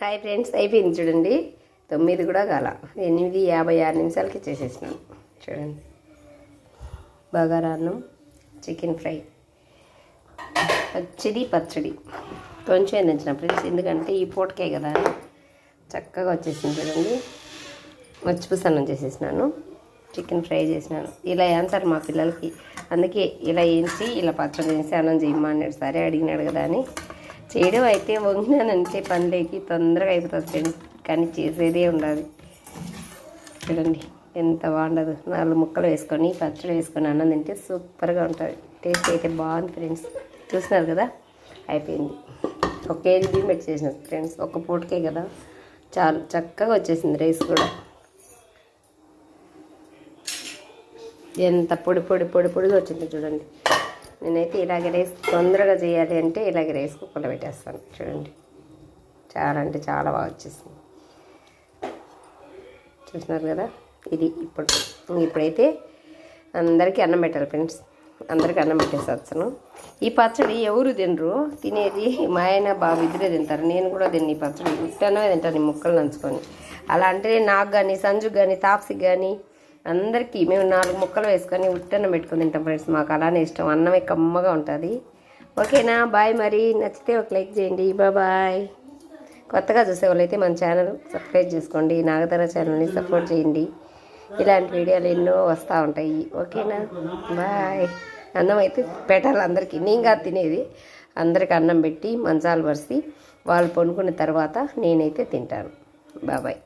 Hi friends, అయిపోయింది చూడండి. 9 కూడా కాల, 8:56 నిమిషాలకి చేసేసినాను. చూడండి, బగారా అన్నం, చికెన్ ఫ్రై, పచ్చడి కొంచెం దంచిన ఫ్రెండ్స్, ఎందుకంటే ఈ పూటకే కదా చక్కగా వచ్చేసింది. చూడండి, మచ్చిపులుసు అన్నం చేసేసినాను, చికెన్ ఫ్రై చేసినాను. ఇలా ఆన్సర్ మా పిల్లలకి, అందుకే ఇలా వేయించి ఇలా పచ్చడి వేసి అన్నం చేయమ్మా అన్నాడు. సరే అడిగినాడు కదా అని చేయడం అయితే వంగినానంటే పనిలేకి తొందరగా అయిపోతుంది ఫ్రెండ్స్, కానీ చేసేదే ఉండాలి. చూడండి ఎంత బాగుండదు. 4 ముక్కలు వేసుకొని పచ్చడి వేసుకొని అన్నం తింటే సూపర్గా ఉంటుంది. టేస్ట్ అయితే బాగుంది ఫ్రెండ్స్. చూస్తున్నారు కదా, అయిపోయింది. 1 కేజీ బియ్యం పెట్టి చేసిన ఫ్రెండ్స్, ఒక్క పూటకే కదా, చాలు చక్కగా వచ్చేసింది. రైస్ కూడా ఎంత పొడిగా వచ్చింది చూడండి. నేనైతే ఇలాగే రైస్ తొందరగా చేయాలి అంటే ఇలాగే రైస్ కుక్కర్లో పెట్టేస్తాను. చూడండి, చాలా అంటే చాలా బాగా వచ్చేసింది. చూస్తున్నారు కదా, ఇది ఇప్పుడైతే అందరికీ అన్నం పెట్టాలి ఫ్రెండ్స్. అందరికీ అన్నం పెట్టేస్తాను. ఈ పచ్చడి ఎవరు తినరు, తినేది మా ఆయన బాబు ఇద్దరే తింటారు. నేను కూడా తిని పచ్చడి ఉట్టనే తింటాను, ఈ ముక్కలు నంచుకొని. అలా అంటే నాకు కానీ, సంజుకి కానీ, తాప్సికి కానీ అందరికీ మేము 4 ముక్కలు వేసుకొని ఉట్టన్నం పెట్టుకొని తింటాం ఫ్రెండ్స్. మాకు అలానే ఇష్టం, అన్నమే కమ్మగా ఉంటుంది. ఓకేనా, బాయ్. మరి నచ్చితే ఒక లైక్ చేయండి. బాయ్. కొత్తగా చూసే వాళ్ళైతే మన ఛానల్ సబ్స్క్రైబ్ చేసుకోండి, నాగధర ఛానల్ని సపోర్ట్ చేయండి. ఇలాంటి వీడియోలు ఎన్నో వస్తూ ఉంటాయి. ఓకేనా, బాయ్. అన్నం అయితే పెట్టాలి అందరికీ, నేను కాదు తినేది. అందరికి అన్నం పెట్టి మంచాలు పరిచి వాళ్ళు పనుకున్న తర్వాత నేనైతే తింటాను. బాయ్.